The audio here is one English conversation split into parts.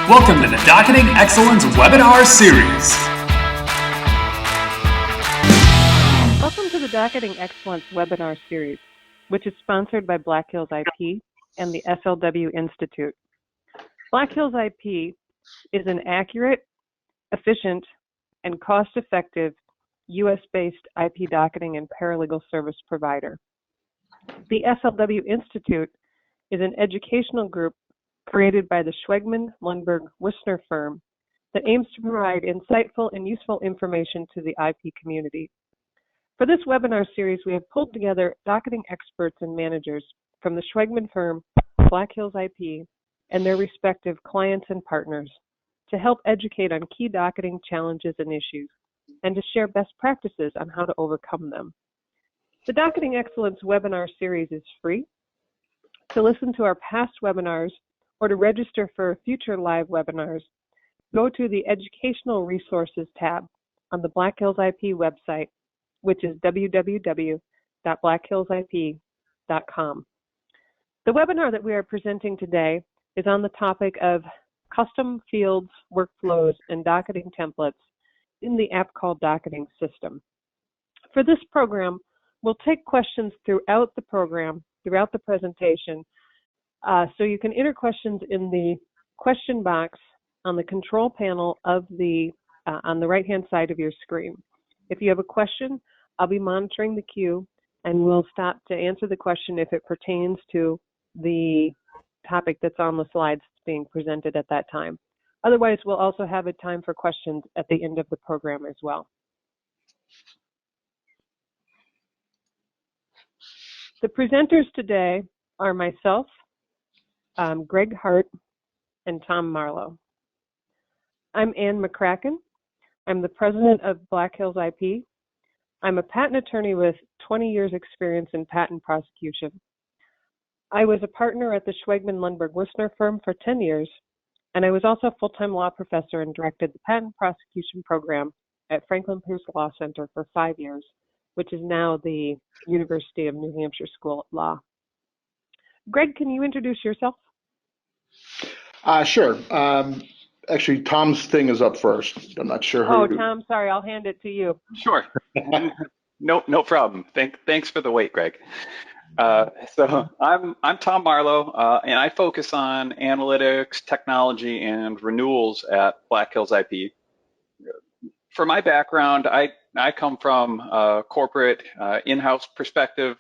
Welcome to the Docketing Excellence webinar series. Welcome to the Docketing Excellence webinar series, which is sponsored by Black Hills IP and the SLW Institute. Black Hills IP is an accurate, efficient, and cost-effective U.S.-based IP docketing and paralegal service provider. The SLW Institute is an educational group created by the Schwegman, Lundberg, Wissner firm that aims to provide insightful and useful information to the IP community. For this webinar series, we have pulled together docketing experts and managers from the Schwegman firm, Black Hills IP, and their respective clients and partners to help educate on key docketing challenges and issues, and to share best practices on how to overcome them. The Docketing Excellence webinar series is free. To listen to our past webinars or to register for future live webinars, go to the Educational Resources tab on the Black Hills IP website, which is www.blackhillsip.com. The webinar that we are presenting today is on the topic of custom fields, workflows, and docketing templates in the AppColl docketing system. For this program, we'll take questions throughout the program, throughout the presentation, so you can enter questions in the question box on the control panel of the on the right-hand side of your screen. If you have a question, I'll be monitoring the queue, and we'll stop to answer the question if it pertains to the topic that's on the slides being presented at that time. Otherwise, we'll also have a time for questions at the end of the program as well. The presenters today are myself, Greg Hart, and Tom Marlowe. I'm Ann McCracken. I'm the president of Black Hills IP. I'm a patent attorney with 20 years experience in patent prosecution. I was a partner at the Schwegman Lundberg Wissner firm for 10 years, and I was also a full-time law professor and directed the patent prosecution program at Franklin Pierce Law Center for 5 years, which is now the University of New Hampshire School of Law. Greg, can you introduce yourself? Sure. Actually, Tom's thing is up first. I'm not sure who. Oh, Tom, sorry, I'll hand it to you. Sure. No problem. Thanks for the wait, Greg. So I'm Tom Marlowe, and I focus on analytics, technology, and renewals at Black Hills IP. For my background, I come from a corporate in-house perspective,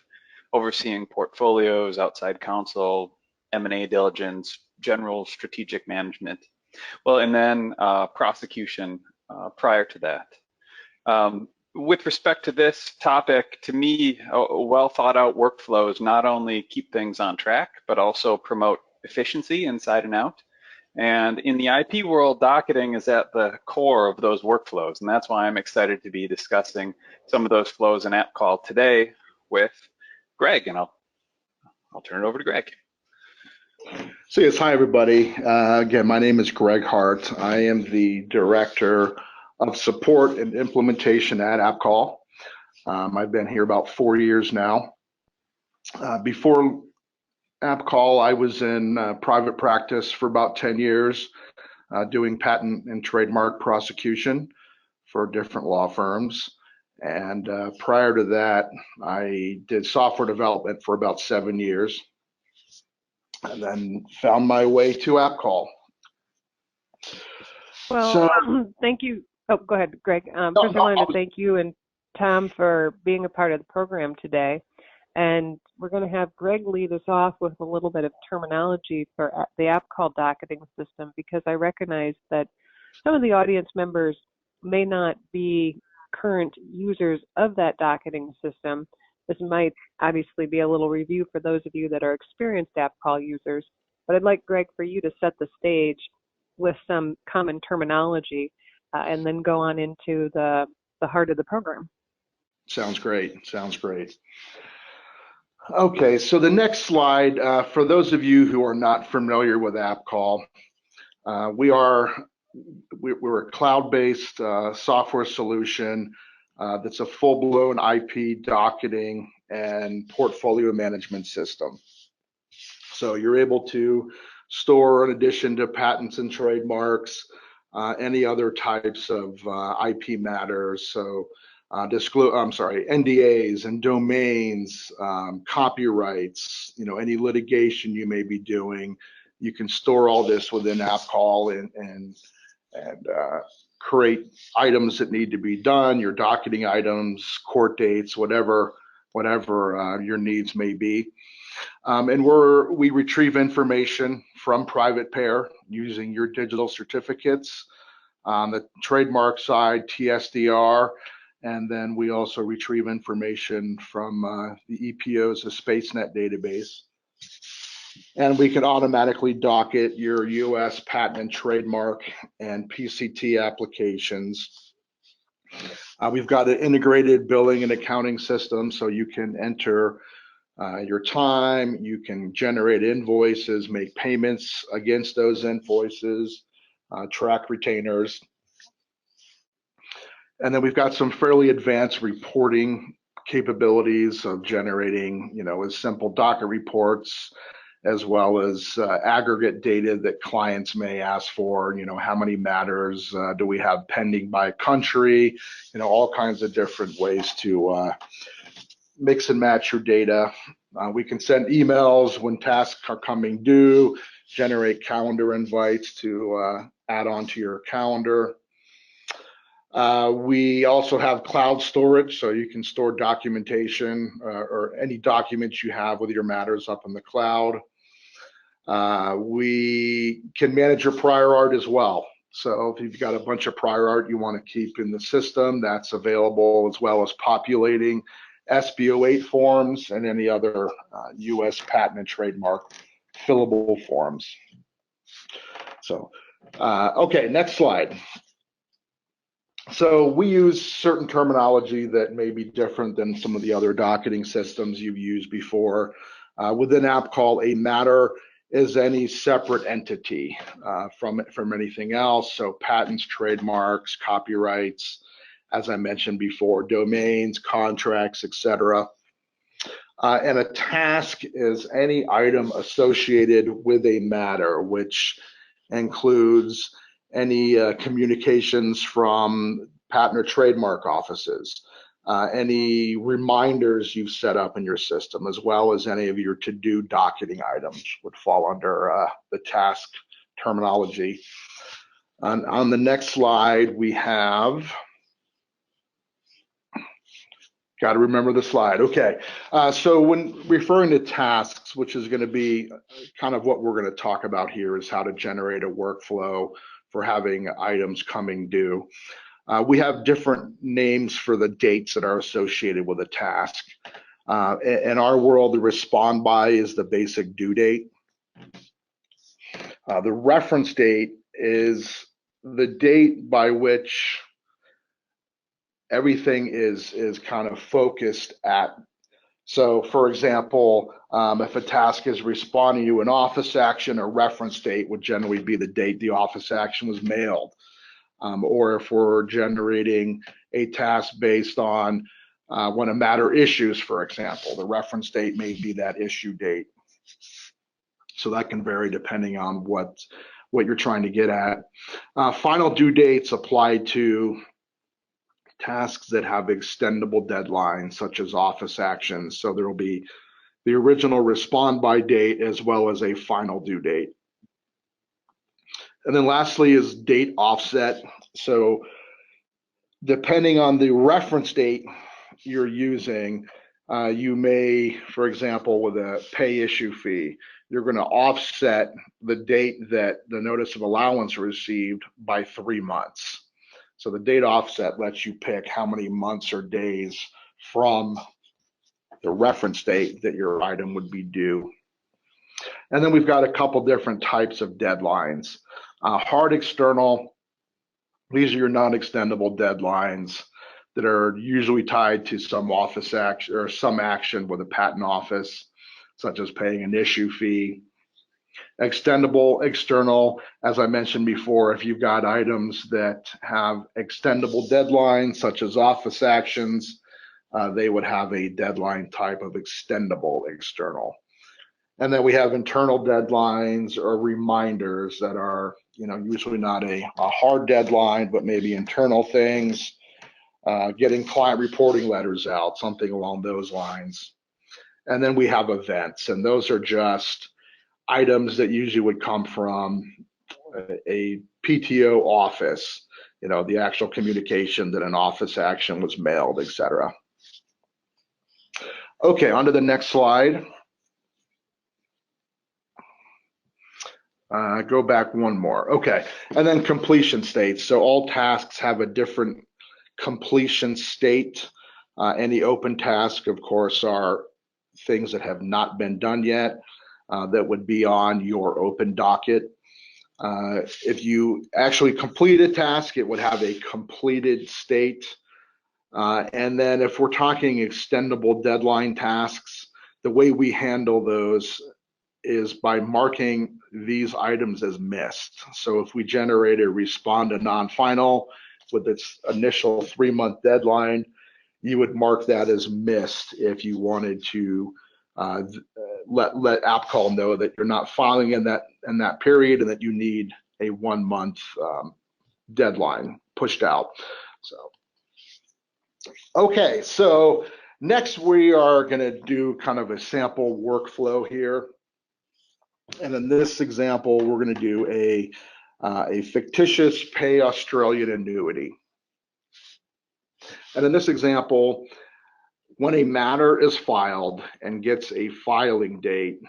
overseeing portfolios, outside counsel, M&A diligence, general strategic management. Well, and then prosecution prior to that. With respect to this topic, to me, well thought out workflows not only keep things on track, but also promote efficiency inside and out. And in the IP world, docketing is at the core of those workflows. And that's why I'm excited to be discussing some of those flows in AppColl today with Greg. And I'll turn it over to Greg. So yes, hi everybody. Again, my name is Greg Hart. I am the Director of Support and Implementation at AppColl. I've been here about 4 years now. Before AppColl, I was in private practice for about 10 years, doing patent and trademark prosecution for different law firms. And prior to that, I did software development for about 7 years, and then found my way to AppColl. Well, thank you. Oh, go ahead, Greg. First, I wanted to thank you and Tom for being a part of the program today. And we're going to have Greg lead us off with a little bit of terminology for the AppColl docketing system, because I recognize that some of the audience members may not be current users of that docketing system. This might obviously be a little review for those of you that are experienced AppColl users, but I'd like, Greg, for you to set the stage with some common terminology and then go on into the heart of the program. Sounds great. Sounds great. Okay, so the next slide, for those of you who are not familiar with AppColl, we're a cloud-based software solution that's a full-blown IP docketing and portfolio management system. So you're able to store in addition to patents and trademarks, any other types of IP matters. So NDAs and domains, copyrights, any litigation you may be doing. You can store all this within AppColl and create items that need to be done, your docketing items, court dates, whatever your needs may be. And we retrieve information from private payer using your digital certificates. On the trademark side, TSDR, and then we also retrieve information from the EPO's SpaceNet database. And we can automatically docket your US patent and trademark and PCT applications. We've got an integrated billing and accounting system, so you can enter your time, you can generate invoices, make payments against those invoices, track retainers. And then we've got some fairly advanced reporting capabilities of generating, as simple docket reports, as well as aggregate data that clients may ask for, how many matters do we have pending by country, all kinds of different ways to mix and match your data. We can send emails when tasks are coming due, generate calendar invites to add on to your calendar. We also have cloud storage, so you can store documentation or any documents you have with your matters up in the cloud. We can manage your prior art as well. So if you've got a bunch of prior art you want to keep in the system, that's available, as well as populating SB08 forms and any other US patent and trademark fillable forms. So, okay, next slide. So we use certain terminology that may be different than some of the other docketing systems you've used before. Within AppColl, a matter is any separate entity from anything else. So patents, trademarks, copyrights, as I mentioned before, domains, contracts, etc. And a task is any item associated with a matter, which includes any communications from patent or trademark offices, any reminders you've set up in your system, as well as any of your to-do docketing items would fall under the task terminology. On the next slide, we have, got to remember the slide. Okay, so when referring to tasks, which is going to be kind of what we're going to talk about here, is how to generate a workflow for having items coming due. We have different names for the dates that are associated with a task. In our world, the respond by is the basic due date. The reference date is the date by which everything is kind of focused at. So for example, if a task is responding to an office action, a reference date would generally be the date the office action was mailed. Or if we're generating a task based on when a matter issues, for example, the reference date may be that issue date. So that can vary depending on what you're trying to get at. Final due dates apply to tasks that have extendable deadlines, such as office actions. So there will be the original respond by date as well as a final due date. And then lastly is date offset. So depending on the reference date you're using, you may, for example, with a pay issue fee, you're going to offset the date that the notice of allowance received by 3 months. So the date offset lets you pick how many months or days from the reference date that your item would be due. And then we've got a couple different types of deadlines. Hard external, these are your non-extendable deadlines that are usually tied to some office action or some action with a patent office, such as paying an issue fee. Extendable external, as I mentioned before, if you've got items that have extendable deadlines, such as office actions, they would have a deadline type of extendable external. And then we have internal deadlines or reminders that are, usually not a hard deadline, but maybe internal things, getting client reporting letters out, something along those lines. And then we have events, and those are just items that usually would come from a PTO office, the actual communication that an office action was mailed, etc. Okay, on to the next slide. Go back one more. Okay, and then completion states. So all tasks have a different completion state. Any open tasks, of course, are things that have not been done yet that would be on your open docket. If you actually complete a task, it would have a completed state. And then if we're talking extendable deadline tasks, the way we handle those is by marking these items as missed. So if we generate a respond to non-final with its initial 3-month deadline, you would mark that as missed if you wanted to let AppColl know that you're not filing in that period and that you need a 1-month deadline pushed out. So, okay, so next we are going to do kind of a sample workflow here. And in this example, we're going to do a fictitious pay Australian annuity. And in this example, when a matter is filed and gets a filing date,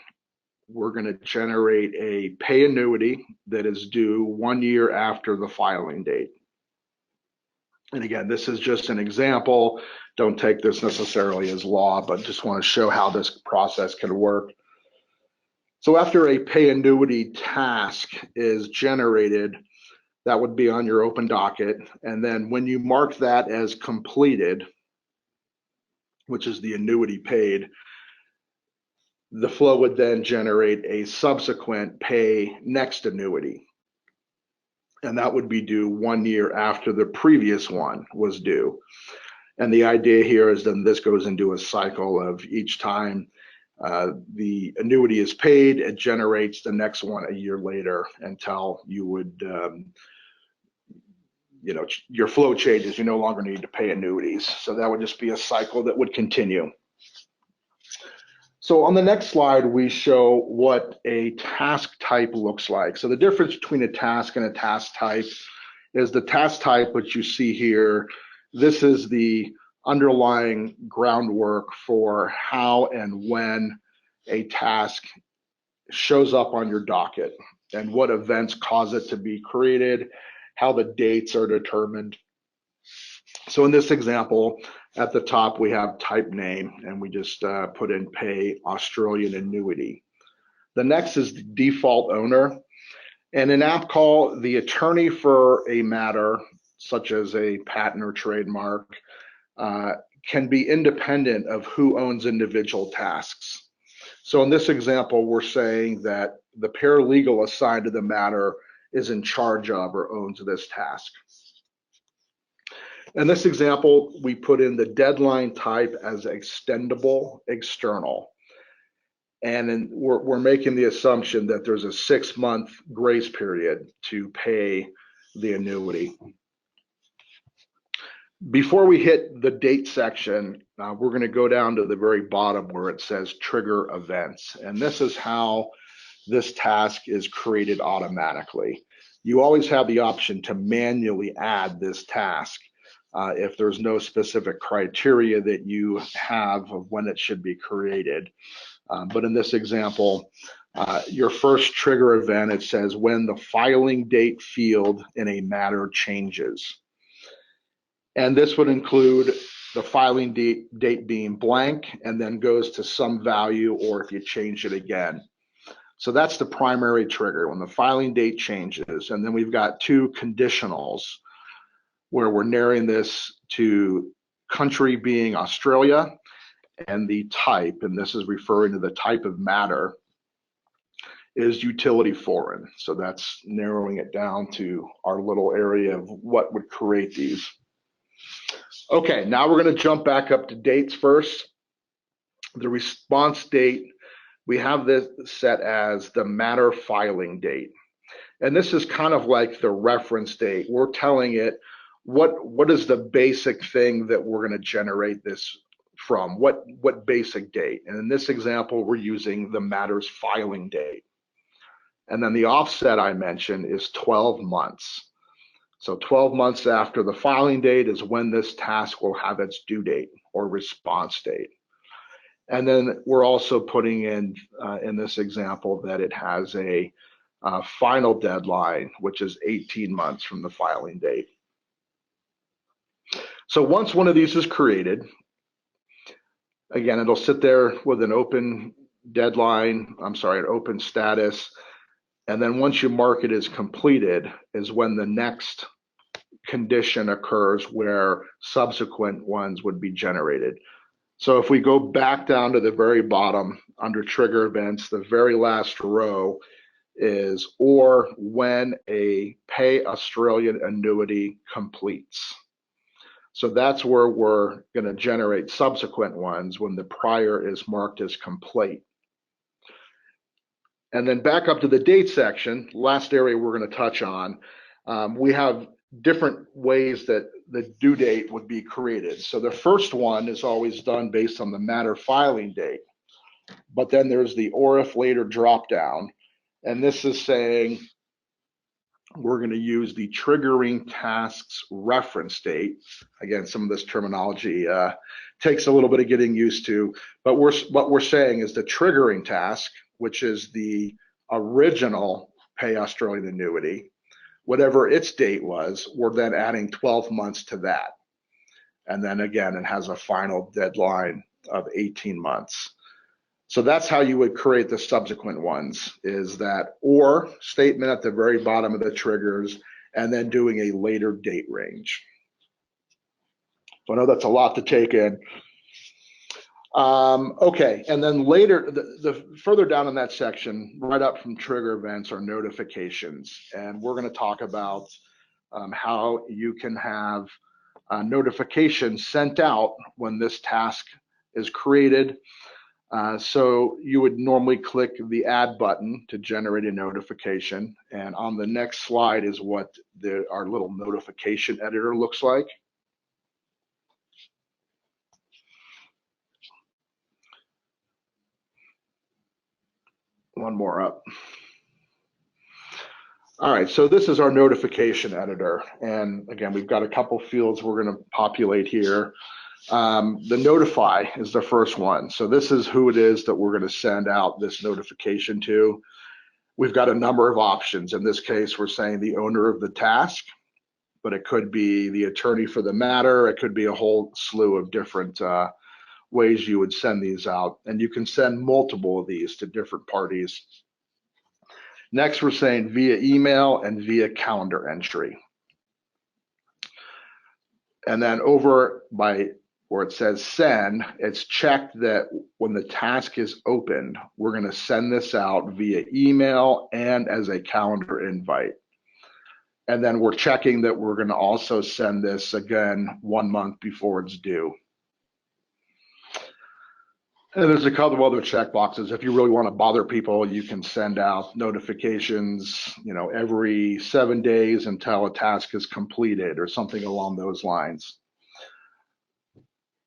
we're going to generate a pay annuity that is due 1 year after the filing date. And again, this is just an example. Don't take this necessarily as law, but just want to show how this process can work. So after a pay annuity task is generated, that would be on your open docket. And then when you mark that as completed, which is the annuity paid, the flow would then generate a subsequent pay next annuity. And that would be due 1 year after the previous one was due. And the idea here is then this goes into a cycle of each time the annuity is paid, it generates the next one a year later until you would, your flow changes. You no longer need to pay annuities. So that would just be a cycle that would continue. So on the next slide, we show what a task type looks like. So the difference between a task and a task type is the task type, which you see here. This is the underlying groundwork for how and when a task shows up on your docket and what events cause it to be created, how the dates are determined. So in this example, at the top, we have type name, and we just put in pay Australian annuity. The next is the default owner. And in AppColl, the attorney for a matter, such as a patent or trademark, can be independent of who owns individual tasks. So in this example, we're saying that the paralegal assigned to the matter is in charge of or owns this task. In this example, we put in the deadline type as extendable external. And we're making the assumption that there's a 6-month grace period to pay the annuity. Before we hit the date section, we're going to go down to the very bottom where it says trigger events. And this is how this task is created automatically. You always have the option to manually add this task if there's no specific criteria that you have of when it should be created. But in this example, your first trigger event, it says when the filing date field in a matter changes. And this would include the filing date being blank and then goes to some value, or if you change it again. So that's the primary trigger, when the filing date changes. And then we've got 2 conditionals where we're narrowing this to country being Australia, and the type, and this is referring to the type of matter, is utility foreign. So that's narrowing it down to our little area of what would create these. Okay, now we're going to jump back up to dates first. The response date we have this set as the matter filing date. And this is kind of like the reference date. We're telling it what is the basic thing that we're going to generate this from, what basic date. And in this example, we're using the matter's filing date. And then the offset I mentioned is 12 months. So 12 months after the filing date is when this task will have its due date or response date. And then we're also putting in this example that it has a final deadline, which is 18 months from the filing date. So once one of these is created, again, it'll sit there with an open deadline, an open status. And then once you mark it as completed is when the next condition occurs where subsequent ones would be generated. So if we go back down to the very bottom under trigger events, the very last row is or when a pay Australian annuity completes. So that's where we're going to generate subsequent ones when the prior is marked as complete. And then back up to the date section, last area we're going to touch on, we have different ways that the due date would be created. So the first one is always done based on the matter filing date. But then there's the or if later drop down. And this is saying we're going to use the triggering tasks reference date. Again, some of this terminology takes a little bit of getting used to, but what we're saying is the triggering task, which is the original pay Australian annuity, whatever its date was, we're then adding 12 months to that. And then again, it has a final deadline of 18 months. So that's how you would create the subsequent ones, is that or statement at the very bottom of the triggers and then doing a later date range. So I know that's a lot to take in. Okay, and then later, the further down in that section, right up from trigger events are notifications. And we're going to talk about how you can have notifications sent out when this task is created. So you would normally click the add button to generate a notification. And on the next slide is what our little notification editor looks like. One more up. All right, so this is our notification editor. And again, we've got a couple fields we're going to populate here. The notify is the first one. So this is who it is that we're going to send out this notification to. We've got a number of options. In this case, we're saying the owner of the task, but it could be the attorney for the matter. It could be a whole slew of different ways you would send these out. And you can send multiple of these to different parties. Next, we're saying via email and via calendar entry. And then over by where it says send, it's checked that when the task is opened, we're going to send this out via email and as a calendar invite. And then we're checking that we're going to also send this again 1 month before it's due. And there's a couple of other check boxes. If you really want to bother people, you can send out notifications, every 7 days until a task is completed or something along those lines.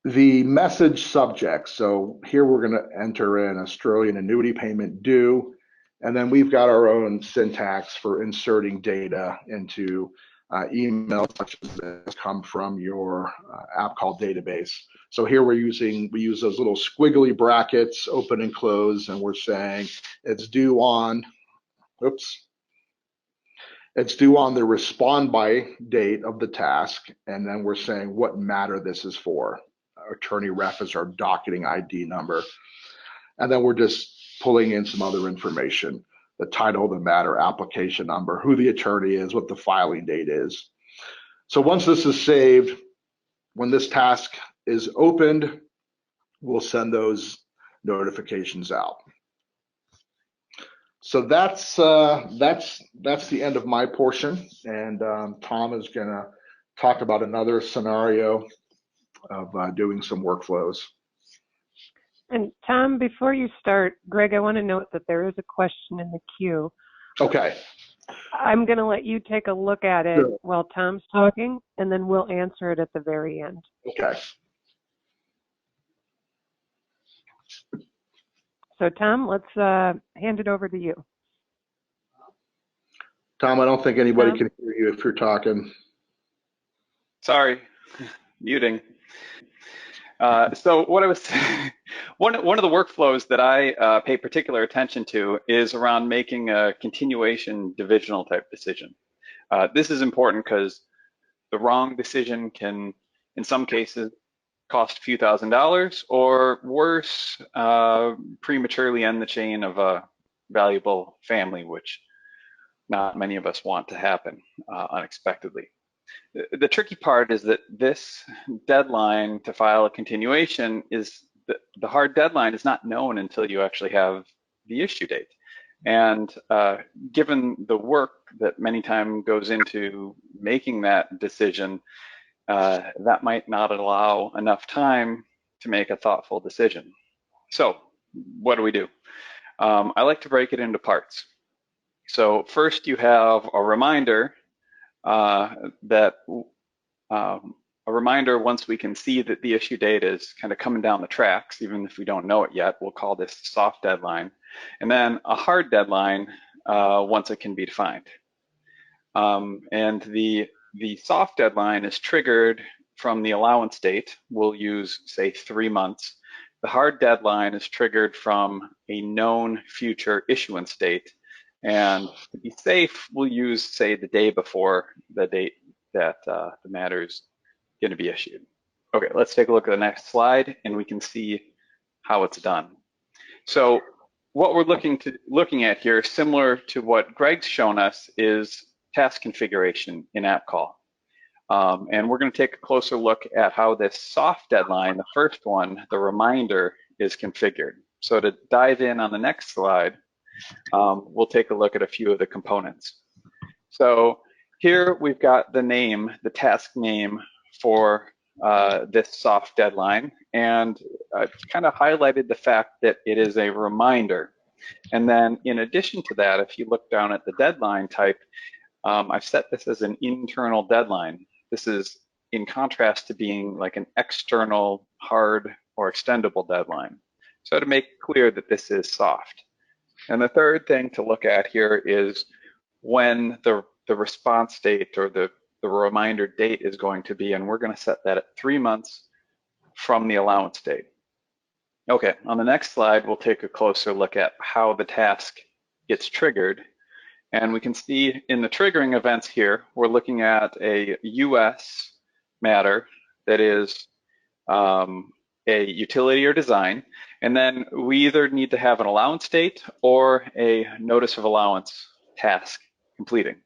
The message subject. So here we're going to enter in Australian annuity payment due. And then we've got our own syntax for inserting data into emails such as this come from your AppColl database. So here we use those little squiggly brackets, open and close, and we're saying it's due on, it's due on the respond by date of the task, and then we're saying what matter this is for. Attorney ref is our docketing ID number. And then we're just pulling in some other information, the title of the matter, application number, who the attorney is, what the filing date is. So once this is saved, when this task is opened, we'll send those notifications out. So that's the end of my portion, and Tom is going to talk about another scenario of doing some workflows. And Tom, before you start, Greg, I want to note that there is a question in the queue. Okay. I'm going to let you take a look at it Sure. while Tom's talking, and then we'll answer it at the very end. Okay. So Tom, let's hand it over to you. Tom, I don't think anybody Tom? can hear you if you're talking. Sorry, muting. So what I was one of the workflows that I pay particular attention to is around making a continuation divisional type decision. This is important because the wrong decision can, in some cases, cost a few $1,000s, or worse, prematurely end the chain of a valuable family, which not many of us want to happen unexpectedly. The tricky part is that this deadline to file a continuation is the hard deadline is not known until you actually have the issue date. And given the work that many times goes into making that decision, that might not allow enough time to make a thoughtful decision. So what do? I like to break it into parts. So first you have a reminder a reminder once we can see that the issue date is kind of coming down the tracks, even if we don't know it yet, we'll call this soft deadline. And then a hard deadline once it can be defined. And the soft deadline is triggered from the allowance date. We'll use, say, 3 months. The hard deadline is triggered from a known future issuance date. And to be safe, we'll use, say, the day before the date that the matter's going to be issued. Okay, let's take a look at the next slide, and we can see how it's done. So what we're looking at here, similar to what Greg's shown us, is task configuration in AppColl. And we're going to take a closer look at how this soft deadline, the first one, the reminder, is configured. So to dive in on the next slide, we'll take a look at a few of the components. So here we've got the name, the task name for this soft deadline, and I've kind of highlighted the fact that it is a reminder. And then in addition to that, if you look down at the deadline type, I've set this as an internal deadline. This is in contrast to being like an external hard or extendable deadline. So to make clear that this is soft. And the third thing to look at here is when the response date or the reminder date is going to be, and we're going to set that at 3 months from the allowance date. Okay, on the next slide, we'll take a closer look at how the task gets triggered. And we can see in the triggering events here, we're looking at a US matter that is a utility or design. And then we either need to have an allowance date or a notice of allowance task completing.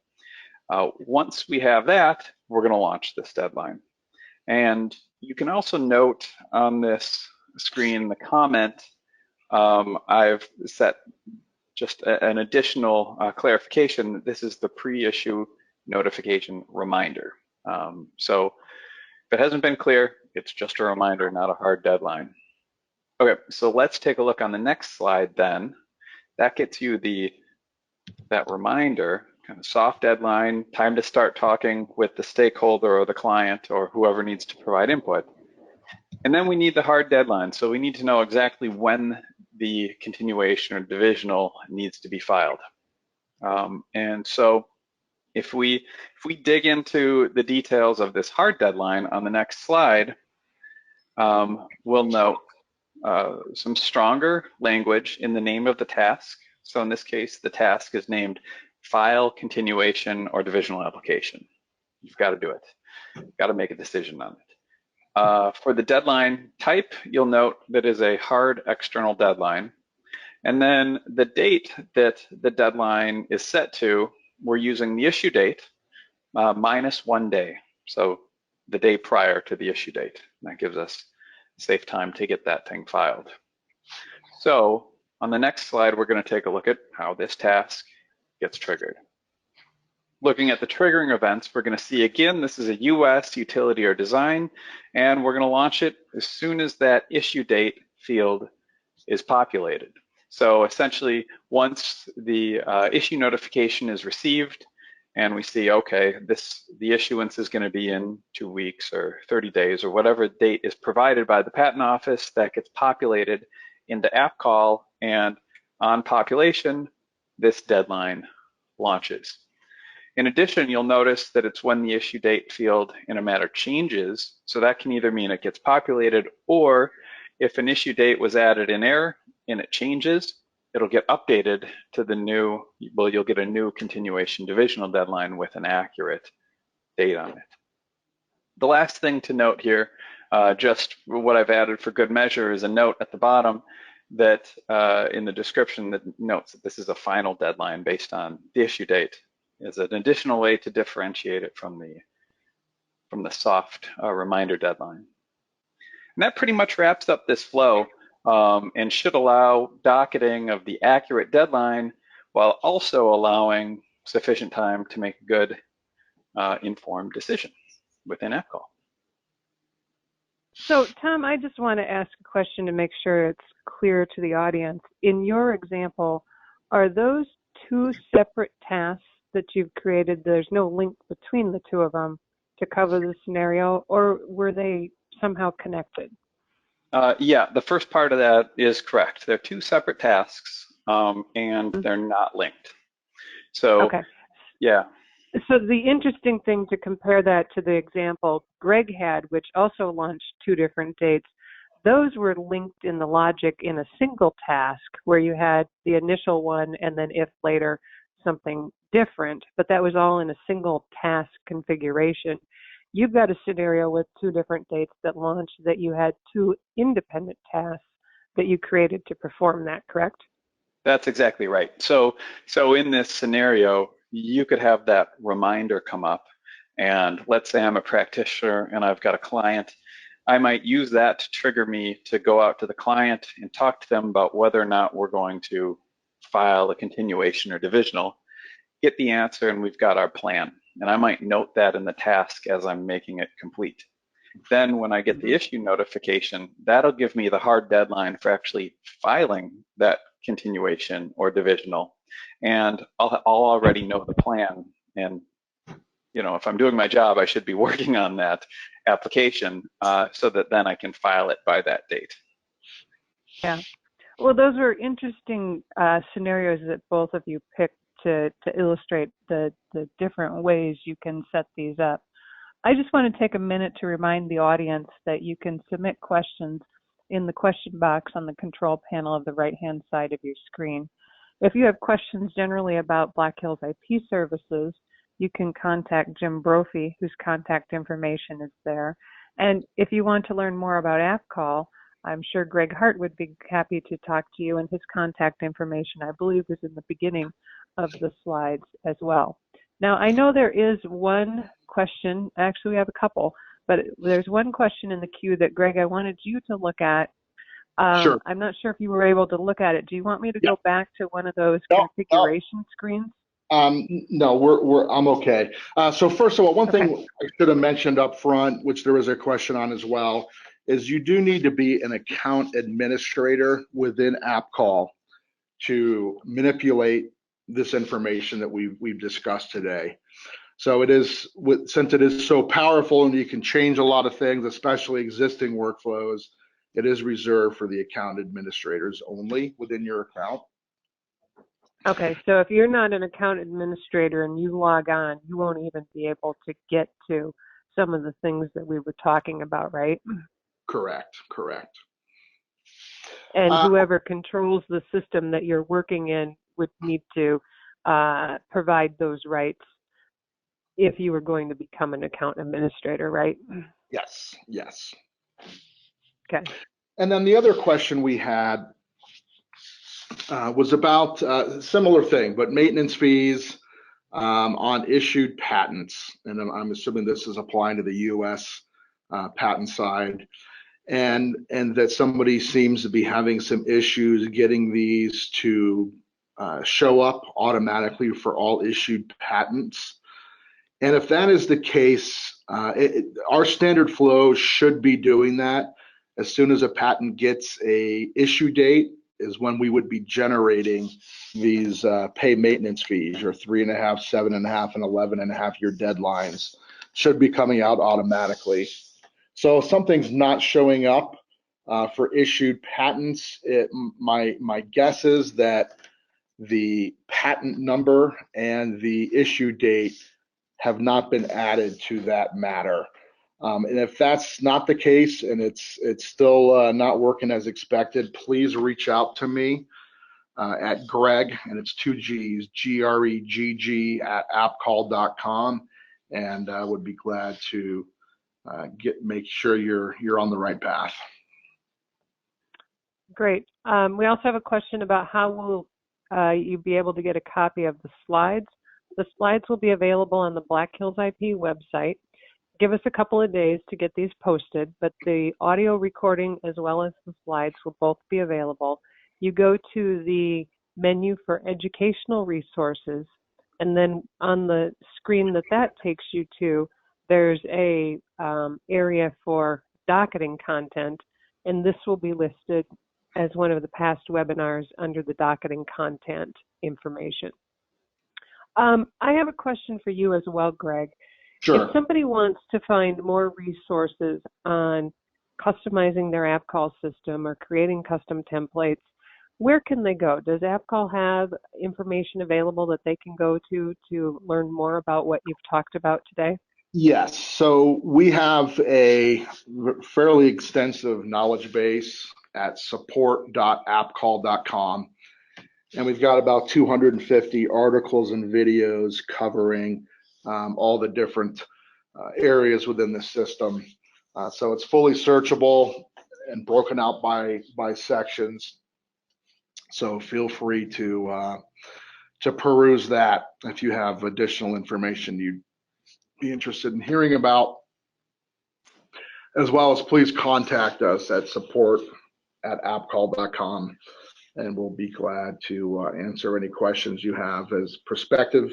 Once we have that, we're going to launch this deadline. And you can also note on this screen the comment, I've set just an additional clarification that this is the pre-issue notification reminder. So if it hasn't been clear, it's just a reminder, not a hard deadline. Okay, so let's take a look on the next slide then. That gets you that reminder, kind of soft deadline, time to start talking with the stakeholder or the client or whoever needs to provide input. And then we need the hard deadline. So we need to know exactly when the continuation or divisional needs to be filed. And so if we dig into the details of this hard deadline on the next slide, we'll note some stronger language in the name of the task. So in this case, the task is named file, continuation, or divisional application. You've got to do it. You've got to make a decision on it. For the deadline type, you'll note that is a hard external deadline. And then the date that the deadline is set to, we're using the issue date minus 1 day. So the day prior to the issue date. That gives us safe time to get that thing filed. So on the next slide, we're going to take a look at how this task gets triggered. Looking at the triggering events, we're going to see again, this is a US utility or design, and we're going to launch it as soon as that issue date field is populated. So essentially, once the issue notification is received, and we see, okay, the issuance is going to be in 2 weeks or 30 days or whatever date is provided by the patent office, that gets populated into AppColl, and on population, this deadline launches. In addition, you'll notice that it's when the issue date field in a matter changes. So that can either mean it gets populated, or if an issue date was added in error and it changes, it'll get updated to the new, well, you'll get a new continuation divisional deadline with an accurate date on it. The last thing to note here, just what I've added for good measure, is a note at the bottom that in the description that notes that this is a final deadline based on the issue date, is an additional way to differentiate it from the soft reminder deadline. And that pretty much wraps up this flow, and should allow docketing of the accurate deadline while also allowing sufficient time to make a good informed decision within AppColl. So, Tom, I just want to ask a question to make sure it's clear to the audience. In your example, are those two separate tasks that you've created? There's no link between the two of them to cover the scenario, or were they somehow connected? Yeah, the first part of that is correct. They're two separate tasks, and they're not linked. So, okay. Yeah. So the interesting thing to compare that to the example Greg had, which also launched 2 different dates, those were linked in the logic in a single task where you had the initial one and then if later something different, but that was all in a single task configuration. You've got a scenario with 2 different dates that launched that you had 2 independent tasks that you created to perform that, correct? That's exactly right. So in this scenario, you could have that reminder come up, and let's say I'm a practitioner and I've got a client. I might use that to trigger me to go out to the client and talk to them about whether or not we're going to file a continuation or divisional, get the answer, and we've got our plan. And I might note that in the task as I'm making it complete. Then when I get the issue notification, that'll give me the hard deadline for actually filing that continuation or divisional. And I'll already know the plan. And, you know, if I'm doing my job, I should be working on that application so that then I can file it by that date. Yeah. Well, those are interesting scenarios that both of you picked to illustrate the different ways you can set these up. I just want to take a minute to remind the audience that you can submit questions in the question box on the control panel of the right-hand side of your screen. If you have questions generally about Black Hills IP services, you can contact Jim Brophy, whose contact information is there. And if you want to learn more about AppColl, I'm sure Greg Hart would be happy to talk to you, and his contact information, I believe, is in the beginning of the slides as well. Now, I know there is one question, actually we have a couple, but there's one question in the queue that, Greg, I wanted you to look at. Sure. I'm not sure if you were able to look at it. Do you want me to go back to one of those configuration screens? No, I'm okay. So first of all, one thing I should have mentioned up front, which there was a question on as well, is you do need to be an account administrator within AppColl to manipulate this information that we've discussed today. So it is, since it is so powerful and you can change a lot of things, especially existing workflows, it is reserved for the account administrators only within your account. Okay, so if you're not an account administrator and you log on, you won't even be able to get to some of the things that we were talking about, right? Correct, correct. And whoever controls the system that you're working in would need to provide those rights if you were going to become an account administrator, right? Yes, yes. Okay. And then the other question we had was about a similar thing, but maintenance fees on issued patents. And I'm assuming this is applying to the US patent side. And that somebody seems to be having some issues getting these to show up automatically for all issued patents. And if that is the case, our standard flow should be doing that. As soon as a patent gets a issue date is when we would be generating these pay maintenance fees, your 3.5, 7.5, and 11.5 year deadlines should be coming out automatically. So if something's not showing up for issued patents, my guess is that the patent number and the issue date have not been added to that matter. And if that's not the case and it's still not working as expected, please reach out to me at Greg, and it's 2 G's, GREGG at appcoll.com, and I would be glad to make sure you're on the right path. Great. We also have a question about how will you be able to get a copy of the slides. The slides will be available on the Black Hills IP website. Give us a couple of days to get these posted, but the audio recording as well as the slides will both be available. You go to the menu for educational resources, and then on the screen that takes you to, there's a area for docketing content, and this will be listed as one of the past webinars under the docketing content information. I have a question for you as well, Greg. Sure. If somebody wants to find more resources on customizing their AppColl system or creating custom templates, where can they go? Does AppColl have information available that they can go to learn more about what you've talked about today? Yes. So we have a fairly extensive knowledge base at support.appcoll.com. And we've got about 250 articles and videos covering all the different areas within the system. So it's fully searchable and broken out by sections. So feel free to peruse that if you have additional information you'd be interested in hearing about. As well as please contact us at support@appcoll.com, and we'll be glad to answer any questions you have as prospective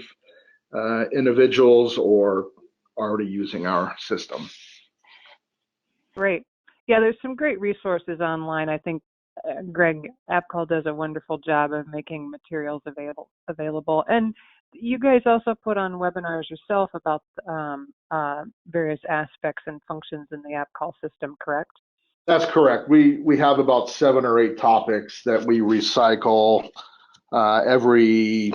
individuals or already using our system. Great. Yeah, there's some great resources online. I think Greg, AppColl does a wonderful job of making materials available. And you guys also put on webinars yourself about various aspects and functions in the AppColl system, correct? That's correct. We have about 7 or 8 topics that we recycle every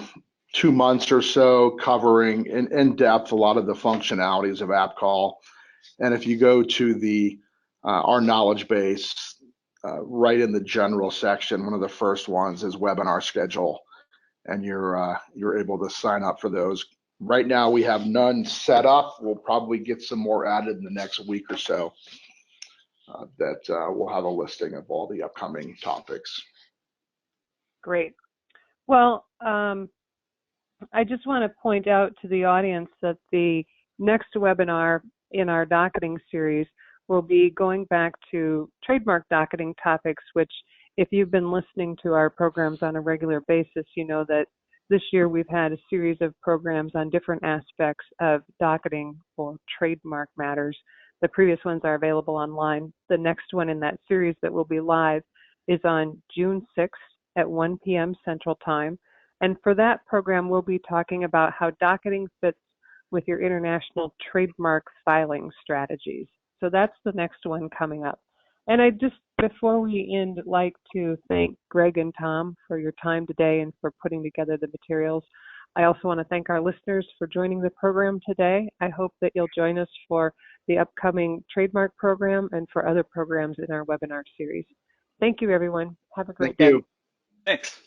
2 months or so, covering in depth a lot of the functionalities of AppColl. And if you go to our knowledge base, right in the general section, one of the first ones is webinar schedule, and you're able to sign up for those. Right now we have none set up. We'll probably get some more added in the next week or so. That we'll have a listing of all the upcoming topics. Great. Well, I just want to point out to the audience that the next webinar in our docketing series will be going back to trademark docketing topics, which if you've been listening to our programs on a regular basis, you know that this year we've had a series of programs on different aspects of docketing for trademark matters. The previous ones are available online. The next one in that series that will be live is on June 6th at 1 p.m. Central Time. And for that program, we'll be talking about how docketing fits with your international trademark filing strategies. So that's the next one coming up. And I just, before we end, like to thank Greg and Tom for your time today and for putting together the materials. I also want to thank our listeners for joining the program today. I hope that you'll join us for the upcoming trademark program and for other programs in our webinar series. Thank you, everyone. Have a great day. Thank you. Thanks.